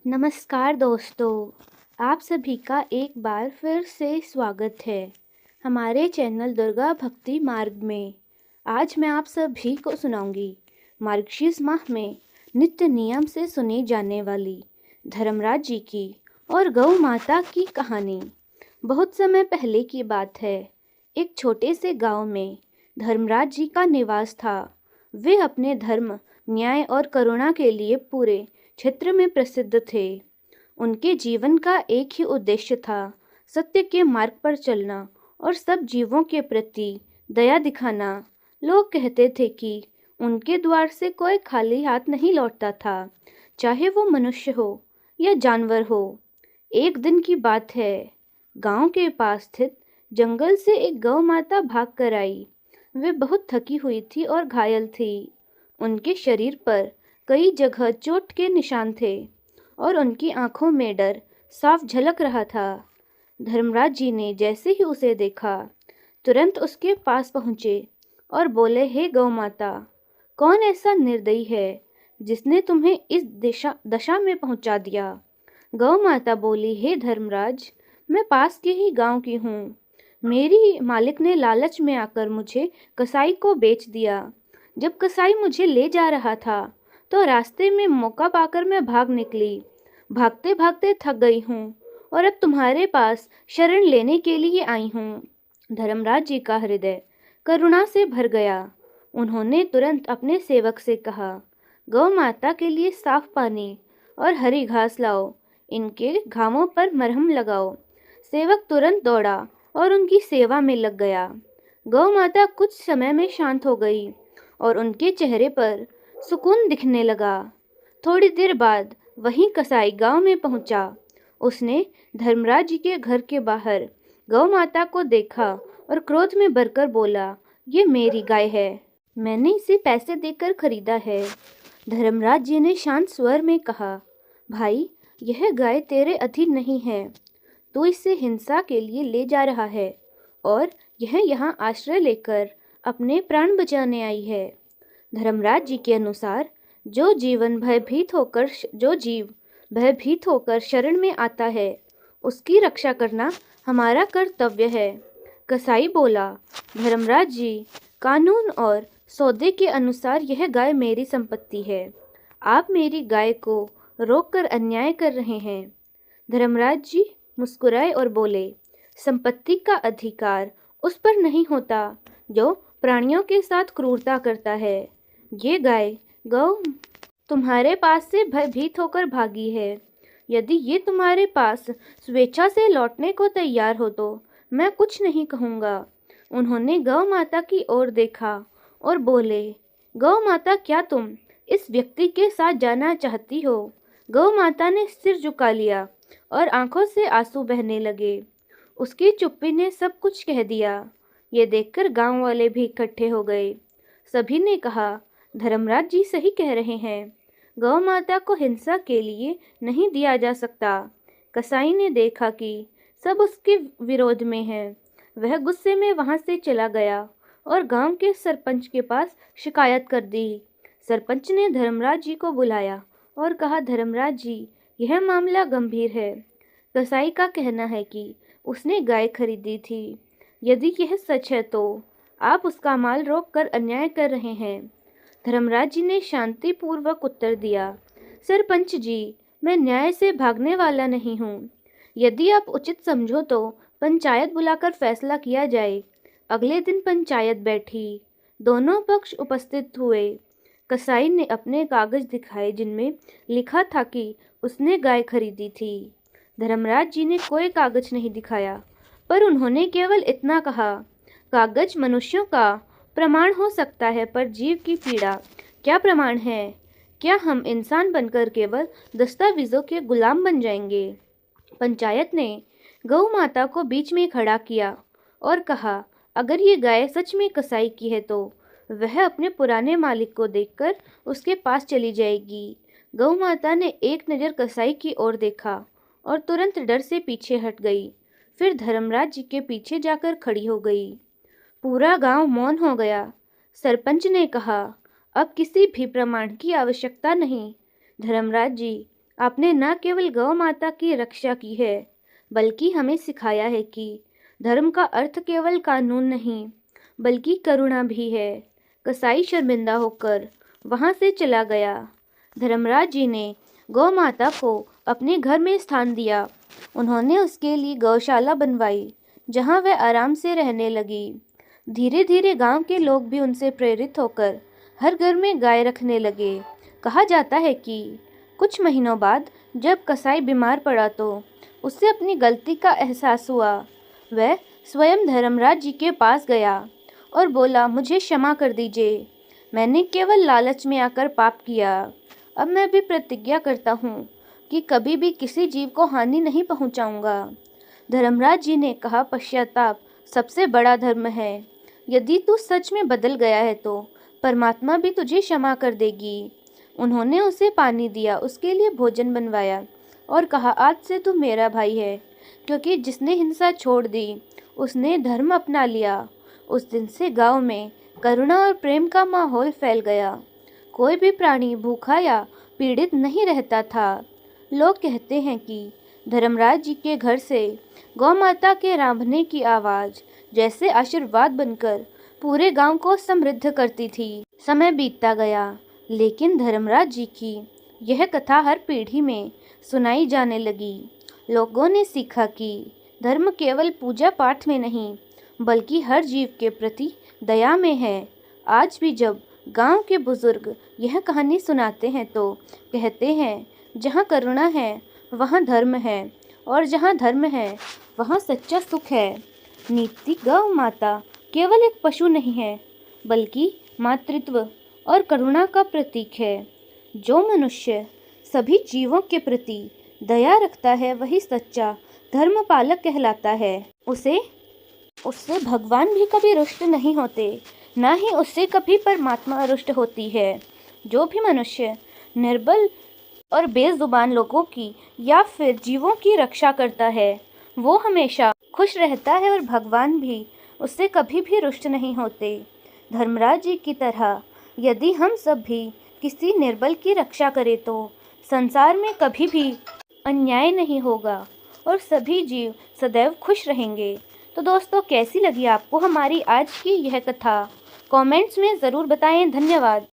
नमस्कार दोस्तों, आप सभी का एक बार फिर से स्वागत है हमारे चैनल दुर्गा भक्ति मार्ग में। आज मैं आप सभी को सुनाऊंगी मार्गशीर्ष माह में नित्य नियम से सुनी जाने वाली धर्मराज जी की और गौ माता की कहानी। बहुत समय पहले की बात है। एक छोटे से गांव में धर्मराज जी का निवास था। वे अपने धर्म, न्याय और करुणा के लिए पूरे क्षेत्र में प्रसिद्ध थे। उनके जीवन का एक ही उद्देश्य था, सत्य के मार्ग पर चलना और सब जीवों के प्रति दया दिखाना। लोग कहते थे कि उनके द्वार से कोई खाली हाथ नहीं लौटता था, चाहे वो मनुष्य हो या जानवर हो। एक दिन की बात है, गांव के पास स्थित जंगल से एक गौ माता भाग कर आई। वे बहुत थकी हुई थी और घायल थी। उनके शरीर पर कई जगह चोट के निशान थे और उनकी आंखों में डर साफ झलक रहा था। धर्मराज जी ने जैसे ही उसे देखा, तुरंत उसके पास पहुंचे और बोले, हे गौ माता, कौन ऐसा निर्दयी है जिसने तुम्हें इस दशा में पहुंचा दिया? गौ माता बोली, हे धर्मराज, मैं पास के ही गांव की हूँ। मेरी मालिक ने लालच में आकर मुझे कसाई को बेच दिया। जब कसाई मुझे ले जा रहा था तो रास्ते में मौका पाकर मैं भाग निकली। भागते भागते थक गई हूँ और अब तुम्हारे पास शरण लेने के लिए आई हूँ। धर्मराज जी का हृदय करुणा से भर गया। उन्होंने तुरंत अपने सेवक से कहा, गौ माता के लिए साफ पानी और हरी घास लाओ, इनके घावों पर मरहम लगाओ। सेवक तुरंत दौड़ा और उनकी सेवा में लग गया। गौ माता कुछ समय में शांत हो गई और उनके चेहरे पर सुकून दिखने लगा। थोड़ी देर बाद वहीं कसाई गांव में पहुंचा। उसने धर्मराज जी के घर के बाहर गौ माता को देखा और क्रोध में भरकर बोला, ये मेरी गाय है, मैंने इसे पैसे देकर खरीदा है। धर्मराज जी ने शांत स्वर में कहा, भाई, यह गाय तेरे अधीन नहीं है। तू इसे हिंसा के लिए ले जा रहा है और यह यहाँ आश्रय लेकर अपने प्राण बचाने आई है। धर्मराज जी के अनुसार जो जीव भयभीत होकर शरण में आता है, उसकी रक्षा करना हमारा कर्तव्य है। कसाई बोला, धर्मराज जी, कानून और सौदे के अनुसार यह गाय मेरी संपत्ति है। आप मेरी गाय को रोककर अन्याय कर रहे हैं। धर्मराज जी मुस्कुराए और बोले, संपत्ति का अधिकार उस पर नहीं होता जो प्राणियों के साथ क्रूरता करता है। ये गौ तुम्हारे पास से भयभीत होकर भागी है। यदि ये तुम्हारे पास स्वेच्छा से लौटने को तैयार हो तो मैं कुछ नहीं कहूँगा। उन्होंने गौ माता की ओर देखा और बोले, गौ माता, क्या तुम इस व्यक्ति के साथ जाना चाहती हो? गौ माता ने सिर झुका लिया और आंखों से आंसू बहने लगे। उसकी चुप्पी ने सब कुछ कह दिया। ये देखकर गांव वाले भी इकट्ठे हो गए। सभी ने कहा, धर्मराज जी सही कह रहे हैं, गौ माता को हिंसा के लिए नहीं दिया जा सकता। कसाई ने देखा कि सब उसके विरोध में हैं। वह गुस्से में वहां से चला गया और गांव के सरपंच के पास शिकायत कर दी। सरपंच ने धर्मराज जी को बुलाया और कहा, धर्मराज जी, यह मामला गंभीर है। कसाई का कहना है कि उसने गाय खरीदी थी। यदि यह सच है तो आप उसका माल रोक कर अन्याय कर रहे हैं। धर्मराज जी ने शांतिपूर्वक उत्तर दिया, सरपंच जी, मैं न्याय से भागने वाला नहीं हूँ। यदि आप उचित समझो तो पंचायत बुलाकर फैसला किया जाए। अगले दिन पंचायत बैठी। दोनों पक्ष उपस्थित हुए। कसाई ने अपने कागज दिखाए जिनमें लिखा था कि उसने गाय खरीदी थी। धर्मराज जी ने कोई कागज नहीं दिखाया, पर उन्होंने केवल इतना कहा, कागज मनुष्यों का प्रमाण हो सकता है, पर जीव की पीड़ा क्या प्रमाण है? क्या हम इंसान बनकर केवल दस्तावेजों के गुलाम बन जाएंगे? पंचायत ने गौ माता को बीच में खड़ा किया और कहा, अगर ये गाय सच में कसाई की है तो वह अपने पुराने मालिक को देखकर उसके पास चली जाएगी। गौ माता ने एक नज़र कसाई की ओर देखा और तुरंत डर से पीछे हट गई। फिर धर्मराज जी के पीछे जाकर खड़ी हो गई। पूरा गांव मौन हो गया। सरपंच ने कहा, अब किसी भी प्रमाण की आवश्यकता नहीं। धर्मराज जी, आपने न केवल गौ माता की रक्षा की है, बल्कि हमें सिखाया है कि धर्म का अर्थ केवल कानून नहीं, बल्कि करुणा भी है। कसाई शर्मिंदा होकर वहां से चला गया। धर्मराज जी ने गौ माता को अपने घर में स्थान दिया। उन्होंने उसके लिए गौशाला बनवाई, जहां वह आराम से रहने लगी। धीरे धीरे गांव के लोग भी उनसे प्रेरित होकर हर घर में गाय रखने लगे। कहा जाता है कि कुछ महीनों बाद जब कसाई बीमार पड़ा तो उसे अपनी गलती का एहसास हुआ। वह स्वयं धर्मराज जी के पास गया और बोला, मुझे क्षमा कर दीजिए, मैंने केवल लालच में आकर पाप किया। अब मैं भी प्रतिज्ञा करता हूँ कि कभी भी किसी जीव को हानि नहीं पहुँचाऊँगा। धर्मराज जी ने कहा, पश्चाताप सबसे बड़ा धर्म है। यदि तू सच में बदल गया है तो परमात्मा भी तुझे क्षमा कर देगी। उन्होंने उसे पानी दिया, उसके लिए भोजन बनवाया और कहा, आज से तू मेरा भाई है, क्योंकि जिसने हिंसा छोड़ दी उसने धर्म अपना लिया। उस दिन से गांव में करुणा और प्रेम का माहौल फैल गया। कोई भी प्राणी भूखा या पीड़ित नहीं रहता था। लोग कहते हैं कि धर्मराज जी के घर से गौ माता के रांभने की आवाज़ जैसे आशीर्वाद बनकर पूरे गांव को समृद्ध करती थी। समय बीतता गया, लेकिन धर्मराज जी की यह कथा हर पीढ़ी में सुनाई जाने लगी। लोगों ने सीखा कि धर्म केवल पूजा पाठ में नहीं, बल्कि हर जीव के प्रति दया में है। आज भी जब गांव के बुजुर्ग यह कहानी सुनाते हैं तो कहते हैं, जहाँ करुणा है वहाँ धर्म है, और जहाँ धर्म है वहाँ सच्चा सुख है। नीति गौ माता केवल एक पशु नहीं है, बल्कि मातृत्व और करुणा का प्रतीक है। जो मनुष्य सभी जीवों के प्रति दया रखता है वही सच्चा धर्म पालक कहलाता है। उससे भगवान भी कभी रुष्ट नहीं होते, ना ही उससे कभी परमात्मा रुष्ट होती है। जो भी मनुष्य निर्बल और बेजुबान लोगों की या फिर जीवों की रक्षा करता है, वो हमेशा खुश रहता है और भगवान भी उससे कभी भी रुष्ट नहीं होते। धर्मराज जी की तरह यदि हम सब भी किसी निर्बल की रक्षा करें तो संसार में कभी भी अन्याय नहीं होगा और सभी जीव सदैव खुश रहेंगे। तो दोस्तों, कैसी लगी आपको हमारी आज की यह कथा? कमेंट्स में ज़रूर बताएं। धन्यवाद।